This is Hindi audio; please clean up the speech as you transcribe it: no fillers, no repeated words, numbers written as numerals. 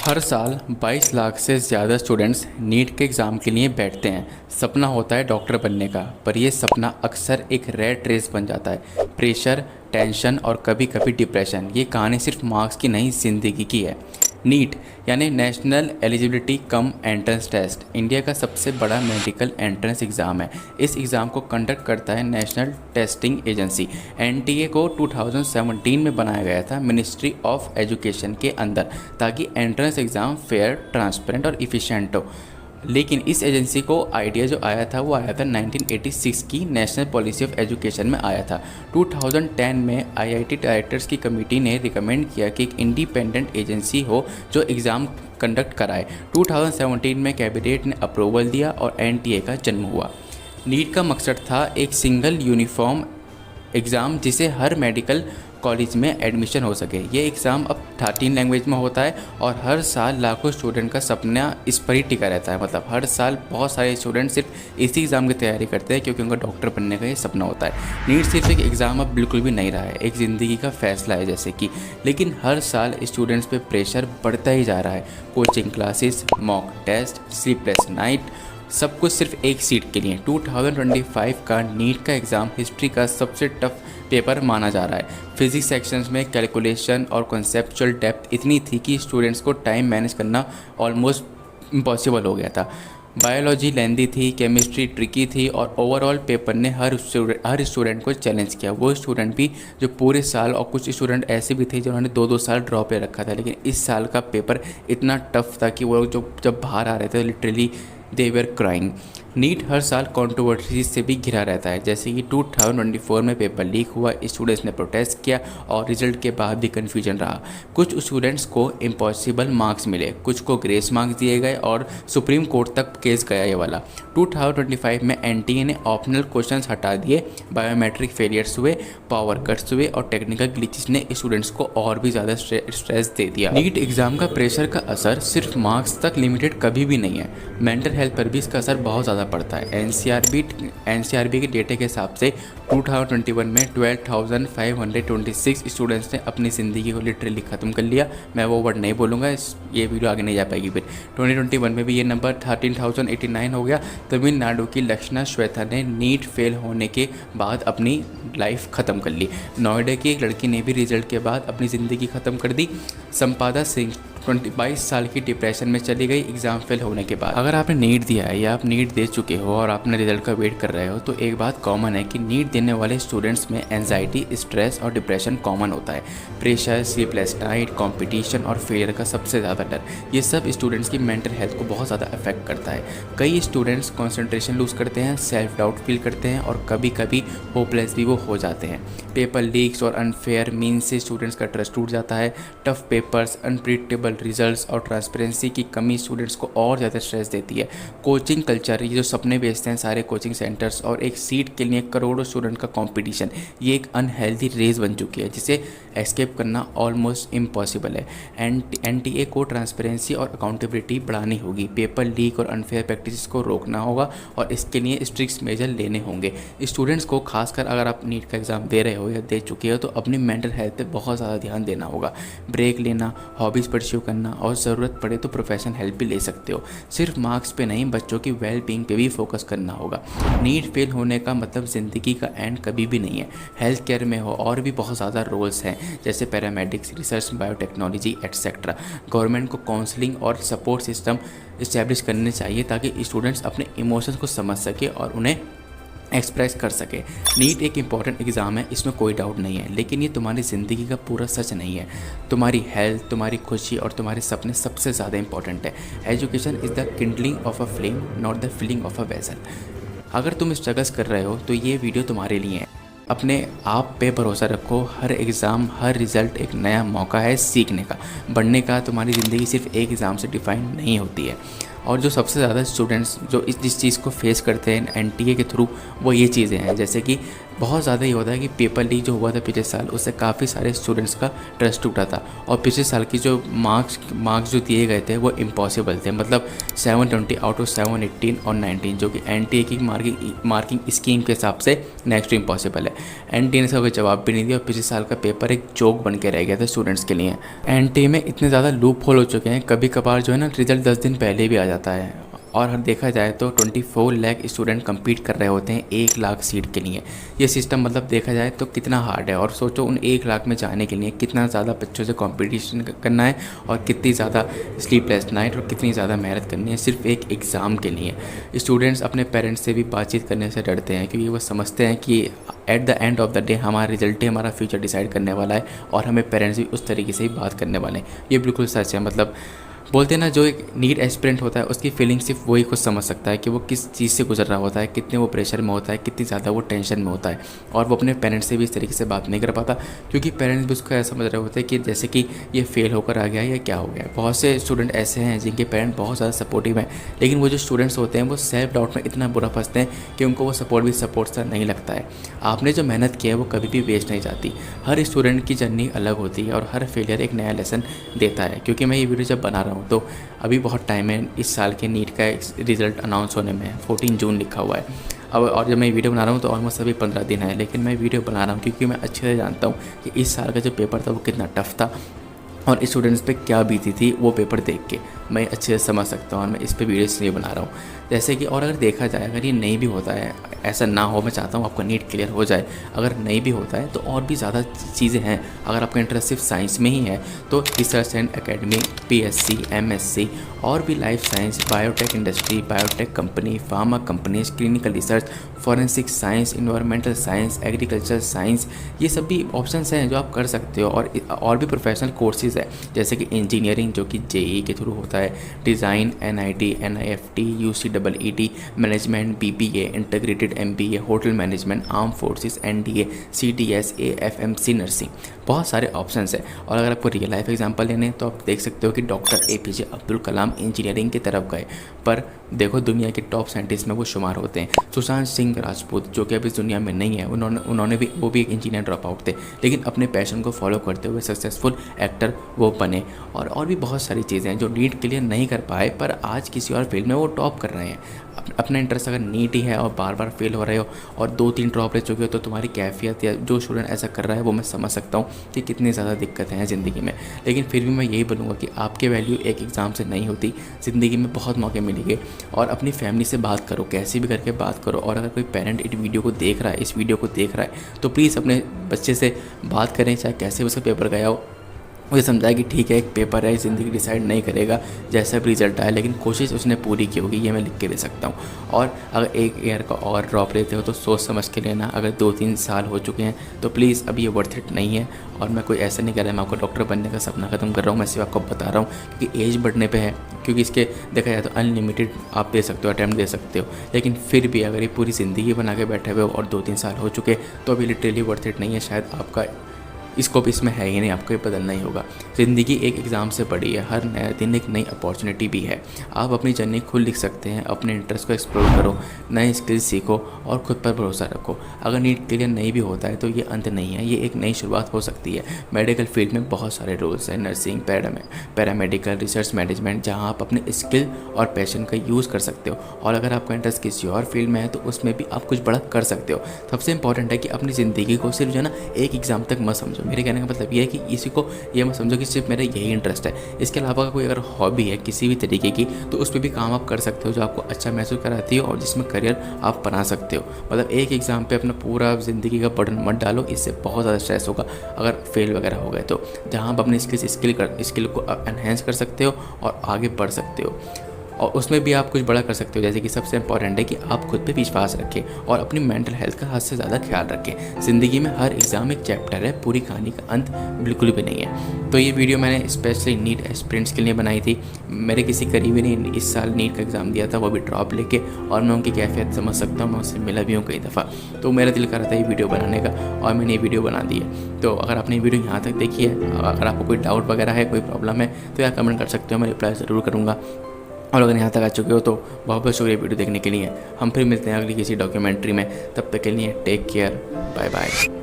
हर साल 22 लाख से ज़्यादा स्टूडेंट्स नीट के एग्ज़ाम के लिए बैठते हैं। सपना होता है डॉक्टर बनने का, पर यह सपना अक्सर एक रैट रेस बन जाता है। प्रेशर, टेंशन और कभी कभी डिप्रेशन, ये कहानी सिर्फ मार्क्स की नहीं, ज़िंदगी की है। नीट यानी national eligibility cum entrance test India का सबसे बड़ा मेडिकल एंट्रेंस एग्ज़ाम है। इस एग्ज़ाम को कंडक्ट करता है नेशनल टेस्टिंग एजेंसी। एनटीए को 2017 में बनाया गया था मिनिस्ट्री ऑफ एजुकेशन के अंदर, ताकि एंट्रेंस एग्ज़ाम फेयर, ट्रांसपेरेंट और इफ़िशिएंट हो। लेकिन इस एजेंसी को आइडिया जो आया था वो आया था 1986 की नेशनल पॉलिसी ऑफ एजुकेशन में आया था। 2010 में आईआईटी डायरेक्टर्स की कमेटी ने रिकमेंड किया कि एक इंडिपेंडेंट एजेंसी हो जो एग्ज़ाम कंडक्ट कराए। 2017 में कैबिनेट ने अप्रूवल दिया और एनटीए का जन्म हुआ। नीट का मकसद था एक सिंगल यूनिफॉर्म एग्ज़ाम जिसे हर मेडिकल कॉलेज में एडमिशन हो सके। ये एग्ज़ाम अब 13 लैंग्वेज में होता है और हर साल लाखों स्टूडेंट का सपना इस पर ही टिका रहता है। मतलब हर साल बहुत सारे स्टूडेंट सिर्फ इसी एग्ज़ाम की तैयारी करते हैं क्योंकि उनका डॉक्टर बनने का ये सपना होता है। नीट सिर्फ एक एग्ज़ाम अब बिल्कुल भी नहीं रहा है, एक ज़िंदगी का फैसला है जैसे कि। लेकिन हर साल स्टूडेंट्स पे प्रेशर बढ़ता ही जा रहा है। Coaching classes, mock test, sleepless night, सब कुछ सिर्फ एक सीट के लिए। 2025 का नीट का एग्ज़ाम हिस्ट्री का सबसे टफ पेपर माना जा रहा है। फिजिक्स सेक्शंस में कैलकुलेशन और कॉन्सेप्चुअल डेप्थ इतनी थी कि स्टूडेंट्स को टाइम मैनेज करना ऑलमोस्ट इम्पॉसिबल हो गया था। बायोलॉजी लेंदी थी, केमिस्ट्री ट्रिकी थी और ओवरऑल पेपर ने हर स्टूडेंट को चैलेंज किया। वो स्टूडेंट भी जो पूरे साल, और कुछ स्टूडेंट ऐसे भी थे जिन्होंने 2-2 साल ड्रॉप ले रखा था। लेकिन इस साल का पेपर इतना टफ था कि वो लोग जब बाहर आ रहे थे literally they were crying. NEET हर साल कंट्रोवर्सी से भी घिरा रहता है, जैसे कि 2024 में पेपर लीक हुआ, स्टूडेंट्स ने प्रोटेस्ट किया और रिजल्ट के बाद भी कन्फ्यूजन रहा। कुछ स्टूडेंट्स को इम्पॉसिबल मार्क्स मिले, कुछ को ग्रेस मार्क्स दिए गए और सुप्रीम कोर्ट तक केस गया ये वाला। 2025 में एनटीए ने ऑप्शनल क्वेश्चंस हटा दिए, बायोमेट्रिक फेलियर्स हुए, पावर कट्स हुए और टेक्निकल ग्लिचेस ने स्टूडेंट्स को और भी ज़्यादा स्ट्रेस दे दिया। नीट एग्जाम का प्रेशर का असर सिर्फ मार्क्स तक लिमिटेड कभी भी नहीं है, मेंटल हेल्थ पर भी इसका असर बहुत ज़्यादा पड़ता है। एनसीआरबी के डेटे के हिसाब से 2021 में 12,526 स्टूडेंट्स ने अपनी ज़िंदगी को लिटरली ख़त्म कर लिया। मैं वो वर्ड नहीं बोलूँगा, ये वीडियो आगे नहीं जा पाएगी। फिर 2021 में भी ये नंबर 13,089 हो गया। तमिलनाडु की लक्षणा श्वेता ने नीट फेल होने के बाद अपनी लाइफ ख़त्म कर ली। नोएडा की एक लड़की ने भी रिजल्ट के बाद अपनी ज़िंदगी ख़त्म कर दी। संपादा सिंह 22 साल की डिप्रेशन में चली गई एग्ज़ाम फेल होने के बाद। अगर आपने नीट दिया है या आप नीट दे चुके हो और आपने रिजल्ट का वेट कर रहे हो, तो एक बात कॉमन है कि नीट देने वाले स्टूडेंट्स में एंजाइटी, स्ट्रेस और डिप्रेशन कॉमन होता है। प्रेशर, स्लीपलेस नाइट, कंपटीशन और फेलियर का सबसे ज़्यादा डर, ये सब स्टूडेंट्स की मेंटल हेल्थ को बहुत ज़्यादा अफेक्ट करता है। कई स्टूडेंट्स कॉन्सेंट्रेशन लूज़ करते हैं, सेल्फ डाउट फील करते हैं और कभी कभी होपलेस भी वो हो जाते हैं। पेपर लीक्स और अनफेयर मीन्स से स्टूडेंट्स का ट्रस्ट टूट जाता है। टफ पेपर्स, अनप्रिडिक्टेबल रिजल्ट्स और ट्रांसपेरेंसी की कमी स्टूडेंट्स को और ज़्यादा स्ट्रेस देती है। कोचिंग कल्चर, ये जो सपने बेचते हैं सारे कोचिंग सेंटर्स, और एक सीट के लिए करोड़ों स्टूडेंट का कंपटीशन, ये एक अनहेल्दी रेस बन चुकी है जिसे एस्केप करना ऑलमोस्ट इम्पॉसिबल है। एनटीए को ट्रांसपेरेंसी और अकाउंटेबिलिटी बढ़ानी होगी, पेपर लीक और अनफेयर प्रैक्टिस को रोकना होगा और इसके लिए स्ट्रिक्ट मेजर लेने होंगे। स्टूडेंट्स को, खासकर अगर आप नीट का एग्ज़ाम दे रहे हो या दे चुके हो, तो अपनी मेंटल हेल्थ पे बहुत ज़्यादा ध्यान देना होगा। ब्रेक लेना, हॉबीज़ परस्यू करना और ज़रूरत पड़े तो प्रोफेशनल हेल्प भी ले सकते हो। सिर्फ मार्क्स पे नहीं, बच्चों की वेल बीइंग पे भी फोकस करना होगा। नीट फेल होने का मतलब ज़िंदगी का एंड कभी भी नहीं है। हेल्थ केयर में हो और भी बहुत ज़्यादा रोल्स हैं, जैसे paramedics, research, biotechnology etcetera. Government को काउंसलिंग और सपोर्ट सिस्टम इस्टेब्लिश करने चाहिए ताकि स्टूडेंट्स अपने इमोशंस को समझ सके और उन्हें एक्सप्रेस कर सके। नीट एक इम्पॉर्टेंट एग्ज़ाम है, इसमें कोई डाउट नहीं है, लेकिन ये तुम्हारी ज़िंदगी का पूरा सच नहीं है। तुम्हारी हेल्थ, तुम्हारी खुशी और तुम्हारे सपने सबसे ज़्यादा इंपॉर्टेंट है। Education is the kindling of a flame, not the filling of a vessel. अगर तुम स्ट्रगल्स कर रहे हो तो ये वीडियो तुम्हारे लिए है। अपने आप पे भरोसा रखो। हर एग्ज़ाम, हर रिज़ल्ट एक नया मौका है सीखने का, बढ़ने का। तुम्हारी ज़िंदगी सिर्फ एक एग्ज़ाम से डिफाइन नहीं होती है। और जो सबसे ज़्यादा स्टूडेंट्स जो जिस चीज़ को फेस करते हैं एनटीए के थ्रू, वो ये चीज़ें हैं। जैसे कि बहुत ज़्यादा ये होता है कि पेपर लीक जो हुआ था पिछले साल, उससे काफ़ी सारे स्टूडेंट्स का ट्रस्ट टूटा था। और पिछले साल की जो मार्क्स जो दिए गए थे वो इम्पॉसिबल थे, मतलब 720 आउट ऑफ 718 और 19, जो कि एनटीए की मार्किंग स्कीम के हिसाब से नेक्स्ट टू इम्पॉसिबल है। एनटीए ने इसका कोई जवाब भी नहीं दिया और पिछले साल का पेपर एक जोक बन के रह गया था स्टूडेंट्स के लिए। एनटीए में इतने ज़्यादा लूप होल हो चुके हैं, कभी कभार जो है ना रिजल्ट 10 दिन पहले भी आ जाता है। और देखा जाए तो 24 लाख स्टूडेंट compete कर रहे होते हैं 1 लाख सीट के लिए। ये सिस्टम मतलब देखा जाए तो कितना हार्ड है, और सोचो उन 1 लाख में जाने के लिए कितना ज़्यादा बच्चों से कंपटीशन करना है और कितनी ज़्यादा स्लीपलेस नाइट और कितनी ज़्यादा मेहनत करनी है सिर्फ एक एग्ज़ाम के लिए। स्टूडेंट्स अपने पेरेंट्स से भी बातचीत करने से डरते हैं, क्योंकि वो समझते हैं कि at the end of the day हमारा रिजल्ट ही हमारा फ्यूचर डिसाइड करने वाला है, और हमें पेरेंट्स भी उस तरीके से ही बात करने वाले हैं। ये बिल्कुल सच है। मतलब बोलते हैं ना, जो एक नीट एस्पिरेंट होता है उसकी फीलिंग सिर्फ वही खुद समझ सकता है कि वो किस चीज़ से गुजर रहा होता है, कितने वो प्रेशर में होता है, कितनी ज़्यादा वो टेंशन में होता है। और वो अपने पेरेंट्स से भी इस तरीके से बात नहीं कर पाता, क्योंकि पेरेंट्स भी उसको ऐसा समझ रहे होते हैं कि जैसे कि ये फेल होकर आ गया या क्या हो गया। बहुत से स्टूडेंट ऐसे हैं जिनके पेरेंट्स बहुत ज़्यादा सपोर्टिव हैं, लेकिन वो जो स्टूडेंट्स होते हैं वो सेल्फ डाउट में इतना बुरा फंसते हैं कि उनको वो सपोर्ट सा नहीं लगता है। आपने जो मेहनत की है वो कभी भी वेस्ट नहीं जाती। हर स्टूडेंट की जर्नी अलग होती है और हर फेलियर एक नया लेसन देता है। क्योंकि मैं ये वीडियो जब बना रहा हूँ तो अभी बहुत टाइम है इस साल के नीट का रिज़ल्ट अनाउंस होने में, 14 जून लिखा हुआ है अब। और जब मैं वीडियो बना रहा हूँ तो ऑलमोस्ट अभी 15 दिन है, लेकिन मैं वीडियो बना रहा हूँ क्योंकि मैं अच्छे से जानता हूँ कि इस साल का जो पेपर था वो कितना टफ था और स्टूडेंट्स पे क्या बीती थी वो पेपर देख के मैं अच्छे से समझ सकता हूँ, और मैं इस पे वीडियो इसलिए बना रहा हूँ। जैसे कि और अगर देखा जाए, अगर ये नहीं भी होता है, ऐसा ना हो, मैं चाहता हूँ आपका नीट क्लियर हो जाए, अगर नहीं भी होता है तो और भी ज़्यादा चीज़ें हैं। अगर आपका इंटरेस्ट सिर्फ साइंस में ही है तो research and academy, PSC, MSc और भी life science, biotech industry, biotech company, pharma companies, clinical research, forensic science, environmental science, agriculture science, ये सब भी ऑप्शंस हैं जो आप कर सकते हो। और भी प्रोफेशनल कोर्सेज़ है जैसे कि इंजीनियरिंग जो कि जेई के थ्रू होता है, design, NIT, NIFT, UCEET, management, BBA, integrated MBA, hotel management, arm forces, NDA, CDS, AFMC, nursing, बहुत सारे ऑप्शंस हैं। और अगर आपको रियल लाइफ एग्जांपल लेने हैं तो आप देख सकते हो कि doctor APJ Abdul Kalam engineering की तरफ गए, पर देखो दुनिया के टॉप साइंटिस्ट में वो शुमार होते हैं। सुशांत सिंह राजपूत जो कि अभी इस दुनिया में नहीं है, वो भी एक इंजीनियर ड्रॉप आउट थे, लेकिन अपने पैशन को फॉलो करते हुए सक्सेसफुल एक्टर वो बने। और भी बहुत सारी चीज़ें हैं जो नीट क्लियर नहीं कर पाए पर आज किसी और फील्ड में वो टॉप कर रहे हैं। अपना इंटरेस्ट अगर नीट ही है और बार बार फेल हो रहे हो और 2-3 ड्रॉप ले चुके हो तो तुम्हारी कैफियत, या जो स्टूडेंट ऐसा कर रहा है वो मैं समझ सकता हूँ कि कितनी ज़्यादा दिक्कतें हैं ज़िंदगी में। लेकिन फिर भी मैं यही बोलूँगा कि आपकी वैल्यू एक एग्ज़ाम से नहीं होती, ज़िंदगी में बहुत मौके मिलेंगे। और अपनी फैमिली से बात करो, कैसे भी करके बात करो। और अगर कोई पेरेंट इस वीडियो को देख रहा है तो प्लीज़ अपने बच्चे से बात करें, चाहे कैसे उसका पेपर गया हो, मुझे समझाया कि ठीक है एक पेपर है, ज़िंदगी डिसाइड नहीं करेगा जैसा भी रिजल्ट आए, लेकिन कोशिश उसने पूरी की होगी, ये मैं लिख के दे सकता हूँ। और अगर एक ईयर का और ड्रॉप लेते हो तो सोच समझ के लेना। अगर 2-3 साल हो चुके हैं तो प्लीज़ अब ये वर्थ इट नहीं है। और मैं कोई ऐसा नहीं कह रहा मैं आपको डॉक्टर बनने का सपना ख़त्म कर रहा हूँ, मैं सिर्फ आपको बता रहा हूँ कि एज बढ़ने पर है, क्योंकि इसके देखा जाए तो अनलिमिटेड आप दे सकते हो, अटैम्प्ट दे सकते हो। लेकिन फिर भी अगर ये पूरी ज़िंदगी बना के बैठे हुए हो और 2-3 साल हो चुके तो अभी लिटरली वर्थ इट नहीं है। शायद आपका स्कोप इसमें है ही नहीं, आपको ये बदलना ही होगा। ज़िंदगी एक एग्ज़ाम से बड़ी है, हर नया दिन एक नई अपॉर्चुनिटी भी है। आप अपनी जर्नी खुद लिख सकते हैं, अपने इंटरेस्ट को एक्सप्लोर करो, नए स्किल्स सीखो और खुद पर भरोसा रखो। अगर नीट क्लियर नहीं भी होता है तो ये अंत नहीं है, ये एक नई शुरुआत हो सकती है। मेडिकल फील्ड में बहुत सारे रोल्स हैं, नर्सिंग, पैरामेडिकल, रिसर्च मैनेजमेंट, जहाँ आप अपने स्किल और पैशन का यूज़ कर सकते हो। और अगर आपका इंटरेस्ट किसी और फील्ड में है तो उसमें भी आप कुछ बड़ा कर सकते हो। सबसे इंपॉर्टेंट है कि अपनी ज़िंदगी को सिर्फ जो है ना एक एग्ज़ाम तक मत समझो। मेरे कहने का मतलब ये है कि इसी को ये मत समझो कि सिर्फ मेरा यही इंटरेस्ट है। इसके अलावा कोई अगर हॉबी है किसी भी तरीके की तो उस पर भी काम आप कर सकते हो जो आपको अच्छा महसूस कराती हो और जिसमें करियर आप बना सकते हो। मतलब एक एग्ज़ाम पे अपना पूरा ज़िंदगी का बर्डन मत डालो, इससे बहुत ज़्यादा स्ट्रेस होगा अगर फेल वगैरह हो गए तो। जहाँ आप अपनी स्किल को एनहेंस कर सकते हो और आगे बढ़ सकते हो, और उसमें भी आप कुछ बड़ा कर सकते हो। जैसे कि सबसे इंपॉर्टेंट है कि आप खुद पे विश्वास रखें और अपनी मेंटल हेल्थ का हद से ज़्यादा ख्याल रखें। ज़िंदगी में हर एग्ज़ाम एक चैप्टर है, पूरी कहानी का अंत बिल्कुल भी नहीं है। तो ये वीडियो मैंने स्पेशली नीट एस्पिरेंट्स के लिए बनाई थी। मेरे किसी करीबी ने इस साल नीट का एग्ज़ाम दिया था, वो भी ड्रॉप लेके, और मैं उनकी कैफियत समझ सकता हूँ, मैं उससे मिला भी हूँ कई दफ़ा। तो मेरा दिल कर रहा था ये वीडियो बनाने का और मैंने ये वीडियो बना दी है। तो अगर आपने वीडियो यहाँ तक देखी है, अगर आपको कोई डाउट वगैरह है, कोई प्रॉब्लम है तो यार कमेंट कर सकते हो, मैं रिप्लाई ज़रूर करूँगा। और अगर यहाँ तक आ चुके हो तो बहुत बहुत शुक्रिया वीडियो देखने के लिए। हम फिर मिलते हैं अगली किसी डॉक्यूमेंट्री में, तब तक के लिए टेक केयर, बाय बाय।